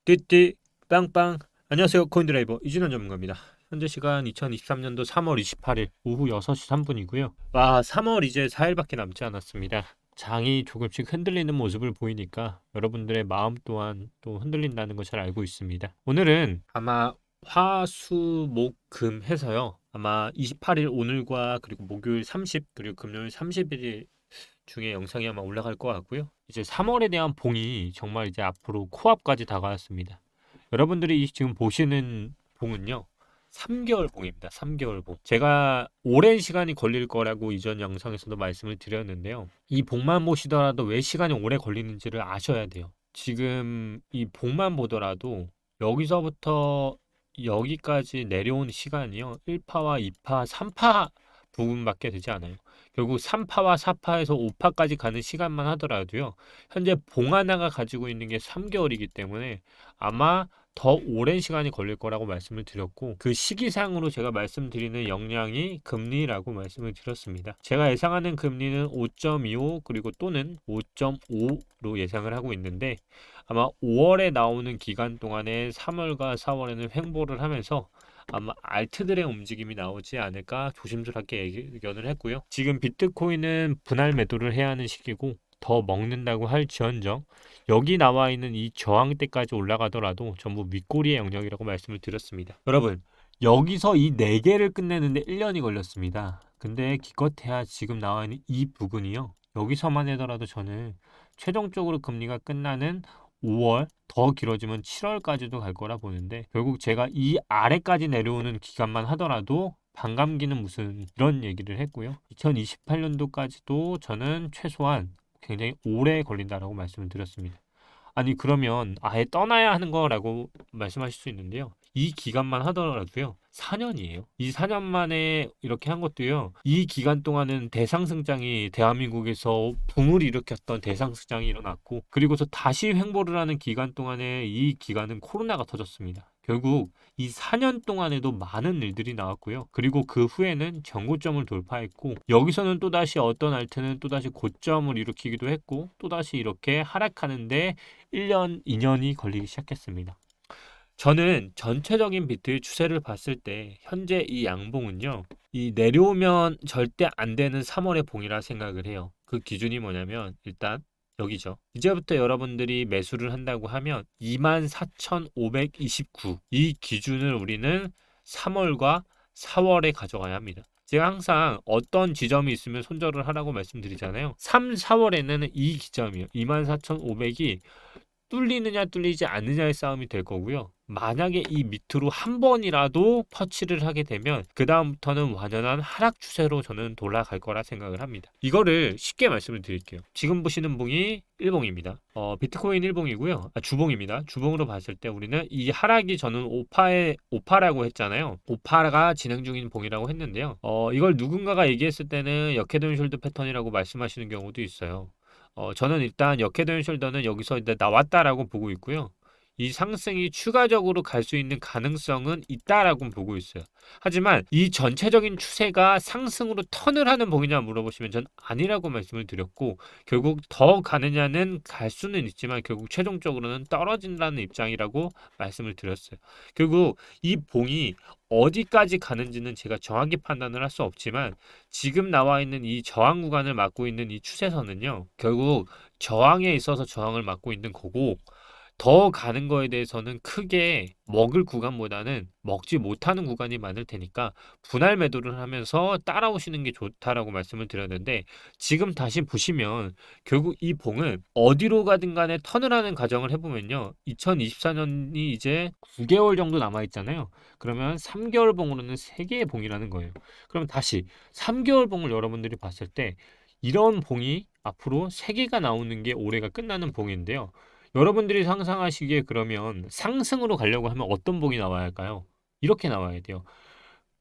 띠띠 빵빵. 안녕하세요, 코인드라이버 이진원 전문가입니다. 현재 시간 2023년도 3월 28일 오후 6시 3분이고요. 3월 이제 4일밖에 남지 않았습니다. 장이 조금씩 흔들리는 모습을 보이니까 여러분들의 마음 또한 또 흔들린다는 걸 잘 알고 있습니다. 오늘은 아마 화수목금 해서요, 아마 28일 오늘과 그리고 목요일 30 그리고 금요일 31일 중에 영상이 아마 올라갈 것 같고요. 이제 3월에 대한 봉이 정말 이제 앞으로 코앞까지 다가왔습니다. 여러분들이 지금 보시는 봉은요, 3개월 봉입니다. 3개월 봉. 제가 오랜 시간이 걸릴 거라고 이전 영상에서도 말씀을 드렸는데요. 이 봉만 보시더라도 왜 시간이 오래 걸리는지를 아셔야 돼요. 지금 이 봉만 보더라도 여기서부터 여기까지 내려온 시간이요, 1파와 2파, 3파 부분밖에 되지 않아요. 결국 3파와 4파에서 5파까지 가는 시간만 하더라도요, 현재 봉 하나가 가지고 있는 게 3개월이기 때문에 아마 더 오랜 시간이 걸릴 거라고 말씀을 드렸고, 그 시기상으로 제가 말씀드리는 역량이 금리라고 말씀을 드렸습니다. 제가 예상하는 금리는 5.25 그리고 또는 5.5로 예상을 하고 있는데, 아마 5월에 나오는 기간 동안에 3월과 4월에는 횡보를 하면서 아마 알트들의 움직임이 나오지 않을까 조심스럽게 예견을 했고요. 지금 비트코인은 분할 매도를 해야 하는 시기고, 더 먹는다고 할지언정 여기 나와 있는 이 저항대까지 올라가더라도 전부 윗꼬리의 영역이라고 말씀을 드렸습니다. 여러분, 여기서 이 4개를 끝내는데 1년이 걸렸습니다. 근데 기껏해야 지금 나와 있는 이 부분이요, 여기서만 하더라도 저는 최종적으로 금리가 끝나는 5월, 더 길어지면 7월까지도 갈 거라 보는데, 결국 제가 이 아래까지 내려오는 기간만 하더라도 반감기는 무슨 이런 얘기를 했고요. 2028년도까지도 저는 최소한 굉장히 오래 걸린다라고 말씀을 드렸습니다. 아니, 그러면 아예 떠나야 하는 거라고 말씀하실 수 있는데요. 이 기간만 하더라도요, 4년이에요. 이 4년 만에 이렇게 한 것도요, 이 기간 동안은 대상승장이 대한민국에서 붐을 일으켰던 대상승장이 일어났고, 그리고서 다시 횡보를 하는 기간 동안에 이 기간은 코로나가 터졌습니다. 결국 이 4년 동안에도 많은 일들이 나왔고요. 그리고 그 후에는 전고점을 돌파했고, 여기서는 또다시 어떤 알트는 또다시 고점을 일으키기도 했고, 또다시 이렇게 하락하는데 1년, 2년이 걸리기 시작했습니다. 저는 전체적인 비트의 추세를 봤을 때 현재 이 양봉은요, 이 내려오면 절대 안 되는 3월의 봉이라 생각을 해요. 그 기준이 뭐냐면 일단 여기죠. 이제부터 여러분들이 매수를 한다고 하면 24,529, 이 기준을 우리는 3월과 4월에 가져가야 합니다. 제가 항상 어떤 지점이 있으면 손절을 하라고 말씀드리잖아요. 3, 4월에는 이 기점이요, 24,500이 뚫리느냐 뚫리지 않느냐의 싸움이 될 거고요. 만약에 이 밑으로 한 번이라도 퍼치를 하게 되면 그 다음부터는 완연한 하락 추세로 저는 돌아갈 거라 생각을 합니다. 이거를 쉽게 말씀을 드릴게요. 지금 보시는 봉이 1봉입니다. 비트코인 1봉이고요. 주봉입니다. 주봉으로 봤을 때 우리는 이 하락이, 저는 5파라고 했잖아요. 5파가 진행 중인 봉이라고 했는데요. 이걸 누군가가 얘기했을 때는 역헤드앤숄더 패턴이라고 말씀하시는 경우도 있어요. 저는 일단 역헤드앤숄더는 여기서 이제 나왔다라고 보고 있고요. 이 상승이 추가적으로 갈 수 있는 가능성은 있다라고 보고 있어요. 하지만 이 전체적인 추세가 상승으로 턴을 하는 봉이냐 물어보시면 전 아니라고 말씀을 드렸고, 결국 더 가느냐는 갈 수는 있지만 결국 최종적으로는 떨어진다는 입장이라고 말씀을 드렸어요. 결국 이 봉이 어디까지 가는지는 제가 정확히 판단을 할 수 없지만, 지금 나와 있는 이 저항 구간을 막고 있는 이 추세선은요, 결국 저항에 있어서 저항을 막고 있는 거고, 더 가는 거에 대해서는 크게 먹을 구간보다는 먹지 못하는 구간이 많을 테니까 분할 매도를 하면서 따라오시는 게 좋다라고 말씀을 드렸는데, 지금 다시 보시면 결국 이 봉은 어디로 가든 간에 턴을 하는 과정을 해보면요, 2024년이 이제 9개월 정도 남아있잖아요. 그러면 3개월 봉으로는 3개의 봉이라는 거예요. 그럼 다시 3개월 봉을 여러분들이 봤을 때 이런 봉이 앞으로 3개가 나오는 게 올해가 끝나는 봉인데요. 여러분들이 상상하시기에 그러면 상승으로 가려고 하면 어떤 봉이 나와야 할까요? 이렇게 나와야 돼요.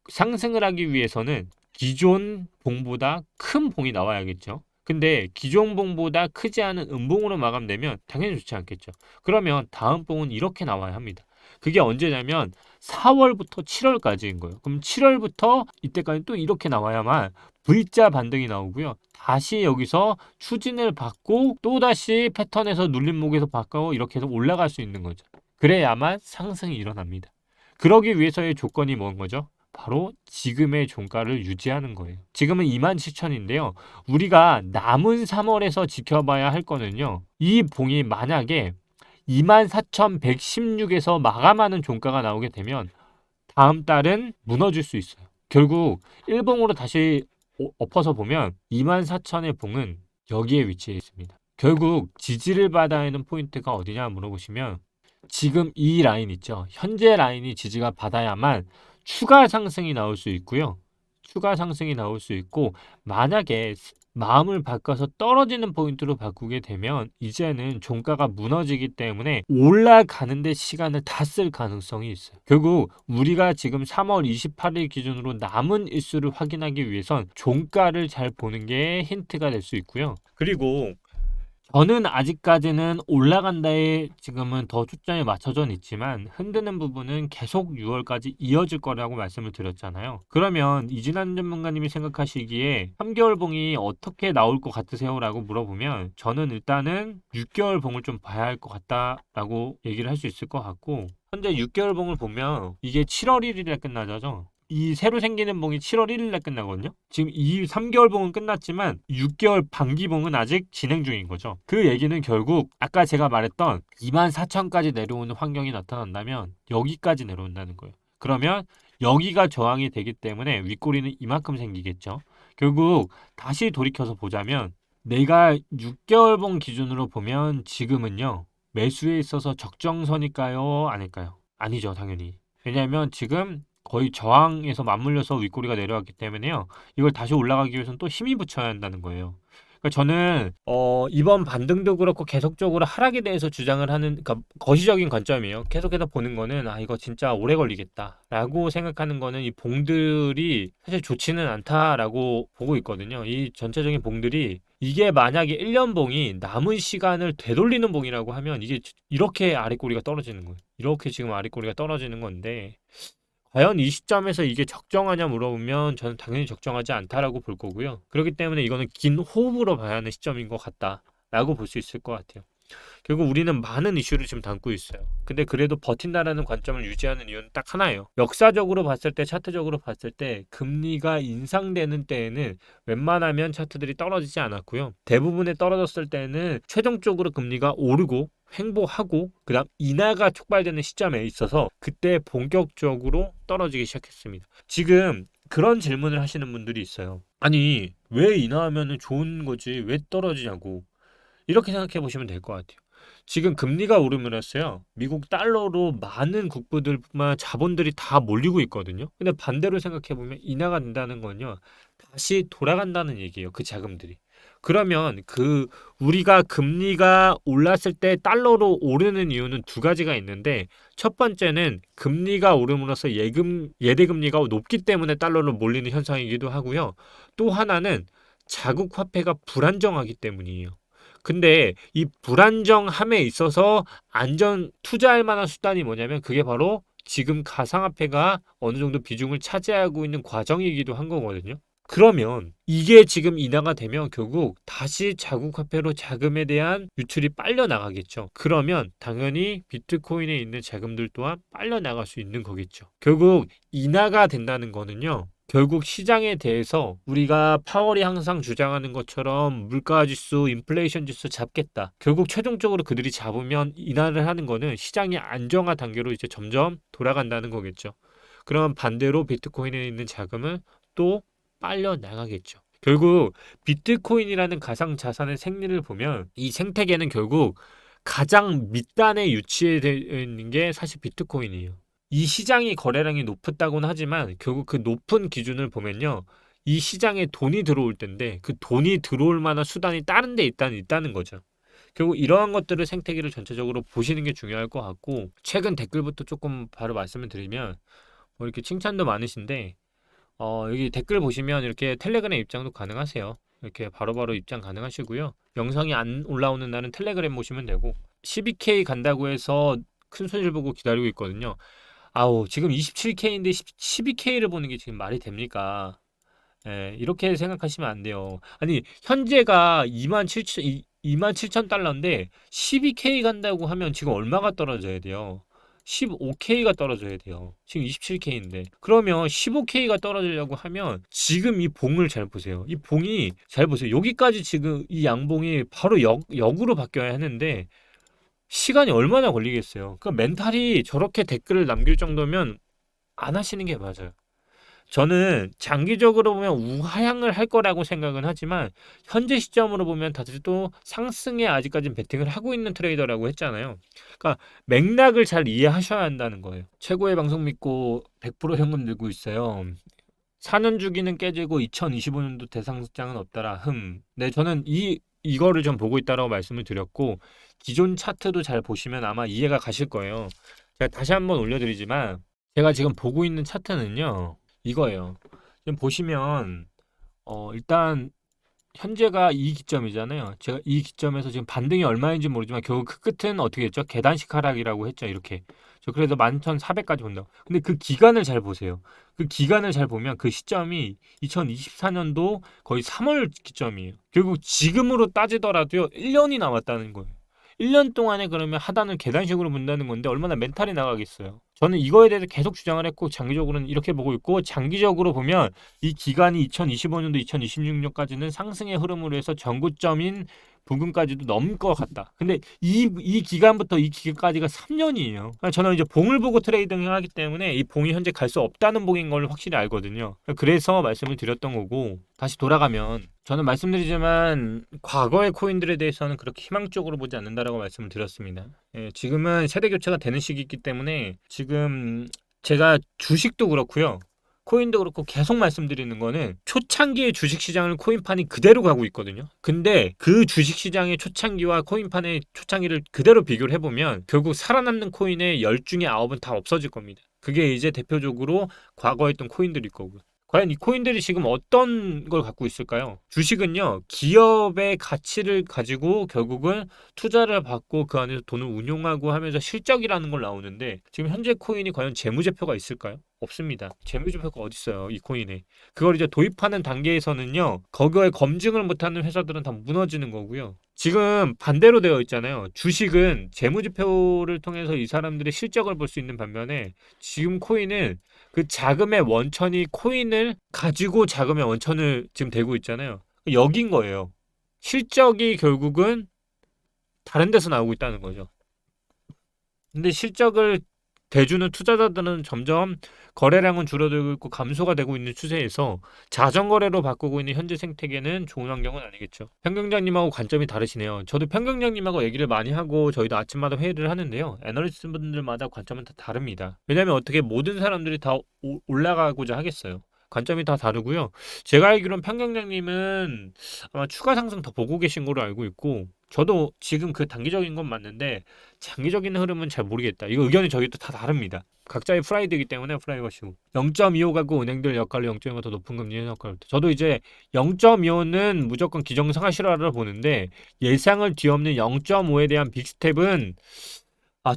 상승을 하기 위해서는 기존 봉보다 큰 봉이 나와야겠죠. 근데 기존 봉보다 크지 않은 음봉으로 마감되면 당연히 좋지 않겠죠. 그러면 다음 봉은 이렇게 나와야 합니다. 그게 언제냐면 4월부터 7월까지인 거예요. 그럼 7월부터 이때까지 또 이렇게 나와야만 V자 반등이 나오고요. 다시 여기서 추진을 받고 또다시 패턴에서 눌림목에서 바꿔 이렇게 해서 올라갈 수 있는 거죠. 그래야만 상승이 일어납니다. 그러기 위해서의 조건이 뭔 거죠? 바로 지금의 종가를 유지하는 거예요. 지금은 27,000인데요. 우리가 남은 3월에서 지켜봐야 할 거는요. 이 봉이 만약에 24,116에서 마감하는 종가가 나오게 되면 다음 달은 무너질 수 있어요. 결국 일봉으로 다시 엎어서 보면 24,000의 봉은 여기에 위치해 있습니다. 결국 지지를 받아야 하는 포인트가 어디냐 물어보시면 지금 이 라인 있죠. 현재 라인이 지지가 받아야만 추가 상승이 나올 수 있고요. 추가 상승이 나올 수 있고 만약에 마음을 바꿔서 떨어지는 포인트로 바꾸게 되면 이제는 종가가 무너지기 때문에 올라가는데 시간을 다 쓸 가능성이 있어요. 결국 우리가 지금 3월 28일 기준으로 남은 일수를 확인하기 위해선 종가를 잘 보는 게 힌트가 될 수 있고요. 그리고 저는 아직까지는 올라간다에 지금은 더 초점이 맞춰져 있지만 흔드는 부분은 계속 6월까지 이어질 거라고 말씀을 드렸잖아요. 그러면 이진환 전문가님이 생각하시기에 3개월 봉이 어떻게 나올 것 같으세요? 라고 물어보면 저는 일단은 6개월 봉을 좀 봐야 할 것 같다라고 얘기를 할 수 있을 것 같고 현재 6개월 봉을 보면 이게 7월 1일에 끝나죠. 이 새로 생기는 봉이 7월 1일 날 끝나거든요. 지금 이 3개월 봉은 끝났지만 6개월 반기 봉은 아직 진행 중인 거죠. 그 얘기는 결국 아까 제가 말했던 24,000까지 내려오는 환경이 나타난다면 여기까지 내려온다는 거예요. 그러면 여기가 저항이 되기 때문에 윗꼬리는 이만큼 생기겠죠. 결국 다시 돌이켜서 보자면 내가 6개월 봉 기준으로 보면 지금은요. 매수에 있어서 적정선일까요? 아닐까요? 아니죠, 당연히. 왜냐하면 지금 거의 저항에서 맞물려서 윗꼬리가 내려왔기 때문에요. 이걸 다시 올라가기 위해서는 또 힘이 붙여야 한다는 거예요. 그러니까 저는 이번 반등도 그렇고 계속적으로 하락에 대해서 주장을 하는 그러니까 거시적인 관점이에요. 계속해서 보는 거는 이거 진짜 오래 걸리겠다라고 생각하는 거는 이 봉들이 사실 좋지는 않다라고 보고 있거든요. 이 전체적인 봉들이 이게 만약에 1년 봉이 남은 시간을 되돌리는 봉이라고 하면 이게 이렇게 아랫꼬리가 떨어지는 거예요. 이렇게 지금 아랫꼬리가 떨어지는 건데 과연 이 시점에서 이게 적정하냐 물어보면 저는 당연히 적정하지 않다라고 볼 거고요. 그렇기 때문에 이거는 긴 호흡으로 봐야 하는 시점인 것 같다라고 볼 수 있을 것 같아요. 결국 우리는 많은 이슈를 지금 담고 있어요. 근데 그래도 버틴다라는 관점을 유지하는 이유는 딱 하나예요. 역사적으로 봤을 때, 차트적으로 봤을 때 금리가 인상되는 때에는 웬만하면 차트들이 떨어지지 않았고요. 대부분에 떨어졌을 때는 최종적으로 금리가 오르고 횡보하고 그다음 인하가 촉발되는 시점에 있어서 그때 본격적으로 떨어지기 시작했습니다. 지금 그런 질문을 하시는 분들이 있어요. 아니, 왜 인하하면 좋은 거지? 왜 떨어지냐고. 이렇게 생각해 보시면 될 것 같아요. 지금 금리가 오르면서요. 미국 달러로 많은 국부들뿐만 자본들이 다 몰리고 있거든요. 근데 반대로 생각해 보면 인하가 된다는 건요. 다시 돌아간다는 얘기예요. 그 자금들이. 그러면 우리가 금리가 올랐을 때 달러로 오르는 이유는 두 가지가 있는데 첫 번째는 금리가 오름으로써 예대금리가 높기 때문에 달러로 몰리는 현상이기도 하고요. 또 하나는 자국 화폐가 불안정하기 때문이에요. 근데 이 불안정함에 있어서 안전 투자할 만한 수단이 뭐냐면 그게 바로 지금 가상화폐가 어느 정도 비중을 차지하고 있는 과정이기도 한 거거든요. 그러면 이게 지금 인하가 되면 결국 다시 자국 화폐로 자금에 대한 유출이 빨려 나가겠죠. 그러면 당연히 비트코인에 있는 자금들 또한 빨려 나갈 수 있는 거겠죠. 결국 인하가 된다는 거는요. 결국 시장에 대해서 우리가 파월이 항상 주장하는 것처럼 물가지수, 인플레이션 지수 잡겠다. 결국 최종적으로 그들이 잡으면 인하를 하는 거는 시장이 안정화 단계로 이제 점점 돌아간다는 거겠죠. 그럼 반대로 비트코인에 있는 자금은 또 빨려 나가겠죠. 결국 비트코인이라는 가상 자산의 생리를 보면 이 생태계는 결국 가장 밑단에 위치해 있는 게 사실 비트코인이에요. 이 시장이 거래량이 높았다고는 하지만 결국 그 높은 기준을 보면요. 이 시장에 돈이 들어올 텐데 그 돈이 들어올 만한 수단이 다른 데 있다는 거죠. 결국 이러한 것들을 생태계를 전체적으로 보시는 게 중요할 것 같고 최근 댓글부터 조금 바로 말씀을 드리면 뭐 이렇게 칭찬도 많으신데 여기 댓글 보시면 이렇게 텔레그램 입장도 가능하세요. 이렇게 바로바로 입장 가능하시고요. 영상이 안 올라오는 날은 텔레그램 보시면 되고 12K 간다고 해서 큰 손실 보고 기다리고 있거든요. 아우 지금 27K인데 12K를 보는 게 지금 말이 됩니까? 예, 이렇게 생각하시면 안 돼요. 아니 현재가 27,000달러인데 12K 간다고 하면 지금 얼마가 떨어져야 돼요? 15K가 떨어져야 돼요. 지금 27K인데. 그러면 15K가 떨어지려고 하면 지금 이 봉을 잘 보세요. 이 봉이 잘 보세요. 여기까지 지금 이 양봉이 바로 역으로 바뀌어야 하는데 시간이 얼마나 걸리겠어요. 그 멘탈이 저렇게 댓글을 남길 정도면 안 하시는 게 맞아요. 저는 장기적으로 보면 우하향을 할 거라고 생각은 하지만 현재 시점으로 보면 다들 또 상승에 아직까지는 베팅을 하고 있는 트레이더라고 했잖아요. 그러니까 맥락을 잘 이해하셔야 한다는 거예요. 최고의 방송 믿고 100% 현금 들고 있어요. 4년 주기는 깨지고 2025년도 대상장은 없더라. 네, 저는 이거를 좀 보고 있다라고 말씀을 드렸고 기존 차트도 잘 보시면 아마 이해가 가실 거예요. 제가 다시 한번 올려드리지만 제가 지금 보고 있는 차트는요. 이거예요. 지금 보시면 일단 현재가 이 기점이잖아요. 제가 이 기점에서 지금 반등이 얼마인지 모르지만 결국 그 끝은 어떻게 했죠? 계단식 하락이라고 했죠. 이렇게. 저 그래서 11,400까지 온다고. 근데 그 기간을 잘 보세요. 그 기간을 잘 보면 그 시점이 2024년도 거의 3월 기점이에요. 결국 지금으로 따지더라도요. 1년이 남았다는 거예요. 1년 동안에 그러면 하단을 계단식으로 본다는 건데 얼마나 멘탈이 나가겠어요. 저는 이거에 대해서 계속 주장을 했고 장기적으로는 이렇게 보고 있고 장기적으로 보면 이 기간이 2025년도 2026년까지는 상승의 흐름으로 해서 전고점인 부근까지도 넘을 것 같다. 근데 이 기간부터 이 기간까지가 3년이에요. 저는 이제 봉을 보고 트레이딩을 하기 때문에 이 봉이 현재 갈 수 없다는 봉인 걸 확실히 알거든요. 그래서 말씀을 드렸던 거고 다시 돌아가면 저는 말씀드리지만 과거의 코인들에 대해서는 그렇게 희망적으로 보지 않는다라고 말씀을 드렸습니다. 예, 지금은 세대 교체가 되는 시기이기 때문에 지금 제가 주식도 그렇고요. 코인도 그렇고 계속 말씀드리는 거는 초창기의 주식시장을 코인판이 그대로 가고 있거든요. 근데 그 주식시장의 초창기와 코인판의 초창기를 그대로 비교를 해보면 결국 살아남는 코인의 10중에 9은 다 없어질 겁니다. 그게 이제 대표적으로 과거에 있던 코인들일 거고요. 과연 이 코인들이 지금 어떤 걸 갖고 있을까요? 주식은요, 기업의 가치를 가지고 결국은 투자를 받고 그 안에서 돈을 운용하고 하면서 실적이라는 걸 나오는데 지금 현재 코인이 과연 재무제표가 있을까요? 없습니다. 재무제표가 어디 있어요? 이 코인에. 그걸 이제 도입하는 단계에서는요, 거기에 검증을 못하는 회사들은 다 무너지는 거고요. 지금 반대로 되어 있잖아요. 주식은 재무제표를 통해서 이 사람들의 실적을 볼 수 있는 반면에 지금 코인은 그 자금의 원천이 코인을 가지고 자금의 원천을 지금 대고 있잖아요. 여긴 거예요. 실적이 결국은 다른 데서 나오고 있다는 거죠. 근데 실적을 대주는 투자자들은 점점 거래량은 줄어들고 있고 감소가 되고 있는 추세에서 자전거래로 바꾸고 있는 현재 생태계는 좋은 환경은 아니겠죠. 평경장님하고 관점이 다르시네요. 저도 평경장님하고 얘기를 많이 하고 저희도 아침마다 회의를 하는데요. 애널리스트 분들마다 관점은 다 다릅니다. 왜냐하면 어떻게 모든 사람들이 다 올라가고자 하겠어요. 관점이 다 다르고요. 제가 알기로는 평경장님은 아마 추가 상승 더 보고 계신 걸로 알고 있고 저도 지금 그 단기적인 건 맞는데 장기적인 흐름은 잘 모르겠다. 이거 의견이 저희도 다 다릅니다. 각자의 프라이드이기 때문에 프라이버시고 0.25 갖고 은행들 역할로 0.25가 더 높은 금리 역할로 저도 이제 0.25는 무조건 기정상하 실화를 보는데 예상을 뒤엎는 0.5에 대한 빅스텝은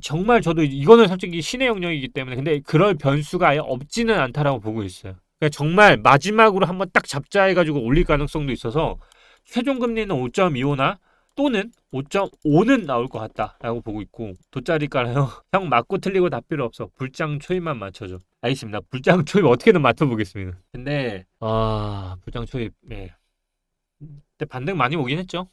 정말 저도 이거는 솔직히 신의 영역이기 때문에 근데 그럴 변수가 아예 없지는 않다라고 보고 있어요. 그러니까 정말 마지막으로 한번 딱 잡자 해가지고 올릴 가능성도 있어서 최종 금리는 5.25나 또는 5.5는 나올 것 같다라고 보고 있고 돗자리 깔아요. 형 맞고 틀리고 다 필요 없어. 불장 초입만 맞춰줘. 알겠습니다. 불장 초입 어떻게든 맞춰보겠습니다. 근데 불장 초입 네. 근데 반등 많이 오긴 했죠.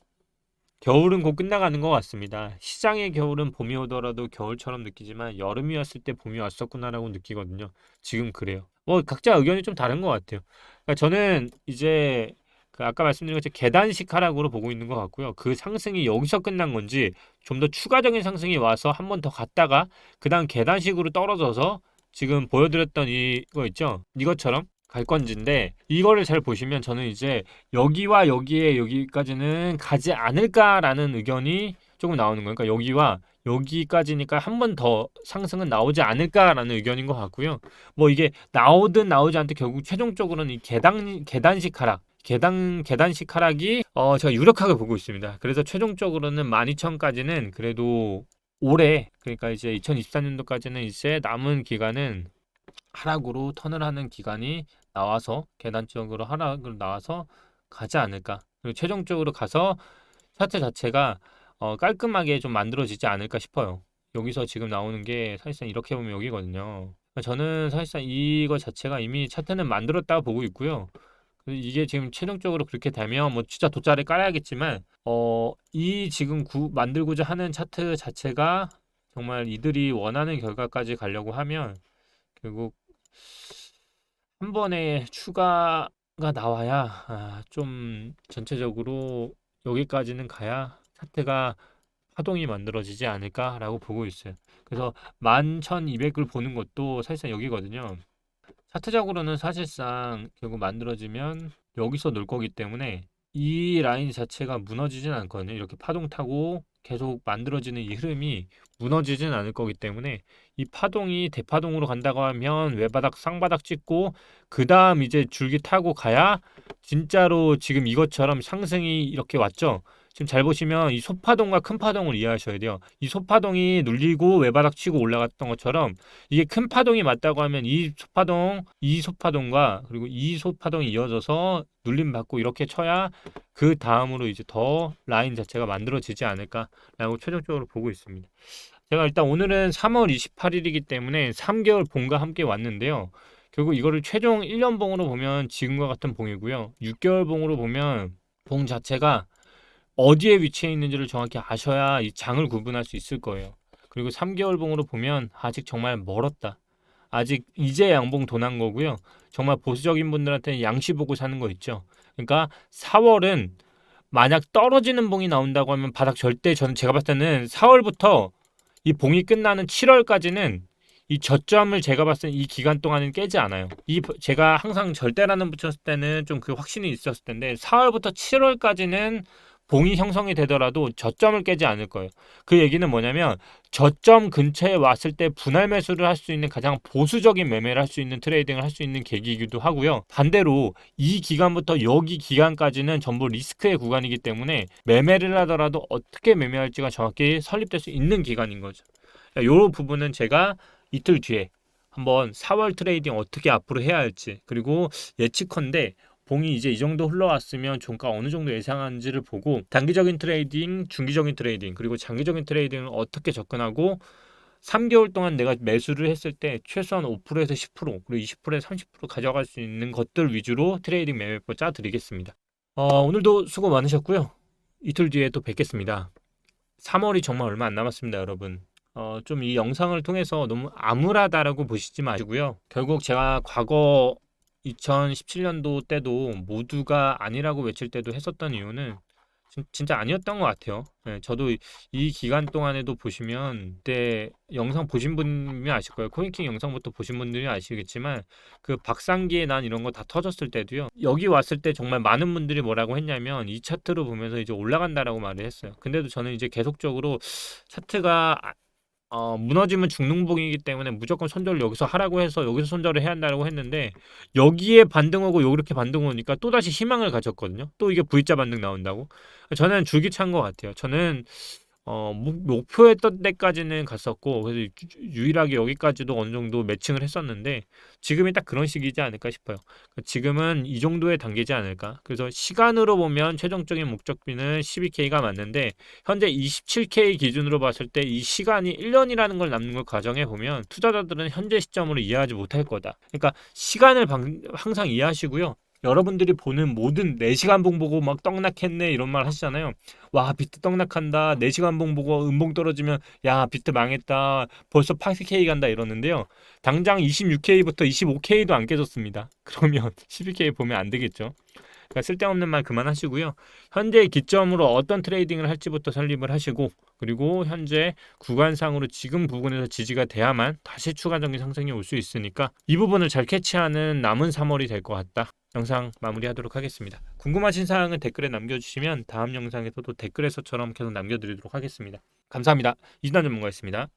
겨울은 곧 끝나가는 것 같습니다. 시장의 겨울은 봄이 오더라도 겨울처럼 느끼지만 여름이 왔을 때 봄이 왔었구나라고 느끼거든요. 지금 그래요. 뭐 각자 의견이 좀 다른 것 같아요. 그러니까 저는 이제 그 아까 말씀드린 것처럼 계단식 하락으로 보고 있는 것 같고요. 그 상승이 여기서 끝난 건지 좀 더 추가적인 상승이 와서 한 번 더 갔다가 그 다음 계단식으로 떨어져서 지금 보여드렸던 이거 있죠? 이것처럼 갈 건지인데 이거를 잘 보시면 저는 이제 여기와 여기에 여기까지는 가지 않을까라는 의견이 조금 나오는 거예요. 그러니까 여기와 여기까지니까 한 번 더 상승은 나오지 않을까라는 의견인 것 같고요. 뭐 이게 나오든 나오지 않든 결국 최종적으로는 이 계단식 하락 계단식 하락이 제가 유력하게 보고 있습니다. 그래서 최종적으로는 12,000까지는 그래도 올해 그러니까 이제 2024년도까지는 이제 남은 기간은 하락으로 턴을 하는 기간이 나와서 계단적으로 하락을 나와서 가지 않을까. 그리고 최종적으로 가서 차트 자체가 깔끔하게 좀 만들어지지 않을까 싶어요. 여기서 지금 나오는 게 사실상 이렇게 보면 여기거든요. 저는 사실상 이거 자체가 이미 차트는 만들었다고 보고 있고요. 이게 지금 최종적으로 그렇게 되면 뭐 진짜 돗자리 깔아야겠지만 이 지금 만들고자 하는 차트 자체가 정말 이들이 원하는 결과까지 가려고 하면 결국 한 번에 추가가 나와야 좀 전체적으로 여기까지는 가야 차트가 파동이 만들어지지 않을까라고 보고 있어요. 그래서 11,200을 보는 것도 사실상 여기거든요. 차트적으로는 사실상 결국 만들어지면 여기서 놀 거기 때문에 이 라인 자체가 무너지진 않거든요. 이렇게 파동 타고 계속 만들어지는 이 흐름이 무너지진 않을 거기 때문에 이 파동이 대파동으로 간다고 하면 외바닥 쌍바닥 찍고 그 다음 이제 줄기 타고 가야 진짜로 지금 이것처럼 상승이 이렇게 왔죠. 지금 잘 보시면 이 소파동과 큰 파동을 이해하셔야 돼요. 이 소파동이 눌리고 외바닥 치고 올라갔던 것처럼 이게 큰 파동이 맞다고 하면 이 소파동과 그리고 이 소파동이 이어져서 눌림 받고 이렇게 쳐야 그 다음으로 이제 더 라인 자체가 만들어지지 않을까라고 최종적으로 보고 있습니다. 제가 일단 오늘은 3월 28일이기 때문에 3개월 봉과 함께 왔는데요. 결국 이거를 최종 1년 봉으로 보면 지금과 같은 봉이고요. 6개월 봉으로 보면 봉 자체가 어디에 위치해 있는지를 정확히 아셔야 이 장을 구분할 수 있을 거예요. 그리고 3개월 봉으로 보면 아직 정말 멀었다. 아직 이제 양봉 도난 거고요. 정말 보수적인 분들한테는 양시 보고 사는 거 있죠. 그러니까 4월은 만약 떨어지는 봉이 나온다고 하면 바닥 절대 저는 제가 봤을 때는 4월부터 이 봉이 끝나는 7월까지는 이 저점을 제가 봤을 때 이 기간 동안은 깨지 않아요. 제가 항상 절대라는 붙였을 때는 좀 그 확신이 있었을 텐데 4월부터 7월까지는 봉이 형성이 되더라도 저점을 깨지 않을 거예요. 그 얘기는 뭐냐면 저점 근처에 왔을 때 분할 매수를 할 수 있는 가장 보수적인 매매를 할 수 있는 트레이딩을 할 수 있는 계기이기도 하고요. 반대로 이 기간부터 여기 기간까지는 전부 리스크의 구간이기 때문에 매매를 하더라도 어떻게 매매할지가 정확히 설립될 수 있는 기간인 거죠. 이 부분은 제가 이틀 뒤에 한번 4월 트레이딩 어떻게 앞으로 해야 할지 그리고 예측컨대 봉이 이제 이 정도 흘러왔으면 종가 어느 정도 예상하는지를 보고 단기적인 트레이딩, 중기적인 트레이딩, 그리고 장기적인 트레이딩을 어떻게 접근하고 3개월 동안 내가 매수를 했을 때 최소한 5%에서 10% 그리고 20%에서 30% 가져갈 수 있는 것들 위주로 트레이딩 매매법 짜드리겠습니다. 오늘도 수고 많으셨고요. 이틀 뒤에 또 뵙겠습니다. 3월이 정말 얼마 안 남았습니다, 여러분. 좀 이 영상을 통해서 너무 암울하다라고 보시지 마시고요. 결국 제가 과거 2017년도 때도 모두가 아니라고 외칠 때도 했었던 이유는 진짜 아니었던 것 같아요. 네, 저도 이 기간 동안에도 보시면 그때 영상 보신 분이 아실 거예요. 코인킹 영상부터 보신 분들이 아시겠지만 그 박상기에 난 이런 거 다 터졌을 때도요. 여기 왔을 때 정말 많은 분들이 뭐라고 했냐면 이 차트로 보면서 이제 올라간다라고 말을 했어요. 근데도 저는 이제 계속적으로 차트가 무너지면 죽는봉이기 때문에 무조건 손절을 여기서 하라고 해서 여기서 손절을 해야 한다고 했는데 여기에 반등 오고 이렇게 반등 오니까 또다시 희망을 가졌거든요. 또 이게 V자 반등 나온다고. 저는 줄기찬 것 같아요. 저는 목표했던 데까지는 갔었고 그래서 유일하게 여기까지도 어느 정도 매칭을 했었는데 지금이 딱 그런 시기지 않을까 싶어요. 지금은 이 정도의 단계지 않을까. 그래서 시간으로 보면 최종적인 목적비는 12K가 맞는데 현재 27K 기준으로 봤을 때 이 시간이 1년이라는 걸 남는 걸 가정해 보면 투자자들은 현재 시점으로 이해하지 못할 거다. 그러니까 시간을 항상 이해하시고요. 여러분들이 보는 모든 4시간 봉 보고 막 떡락했네 이런 말 하시잖아요. 와 비트 떡락한다. 4시간 봉 보고 음봉 떨어지면 야 비트 망했다. 벌써 8K 간다 이러는데요. 당장 26K부터 25K도 안 깨졌습니다. 그러면 12K 보면 안 되겠죠. 그러니까 쓸데없는 말 그만하시고요. 현재 기점으로 어떤 트레이딩을 할지부터 설립을 하시고 그리고 현재 구간상으로 지금 부근에서 지지가 돼야만 다시 추가적인 상승이 올 수 있으니까 이 부분을 잘 캐치하는 남은 3월이 될 것 같다. 영상 마무리하도록 하겠습니다. 궁금하신 사항은 댓글에 남겨주시면 다음 영상에서도 댓글에서처럼 계속 남겨드리도록 하겠습니다. 감사합니다. 이진환 전문가였습니다.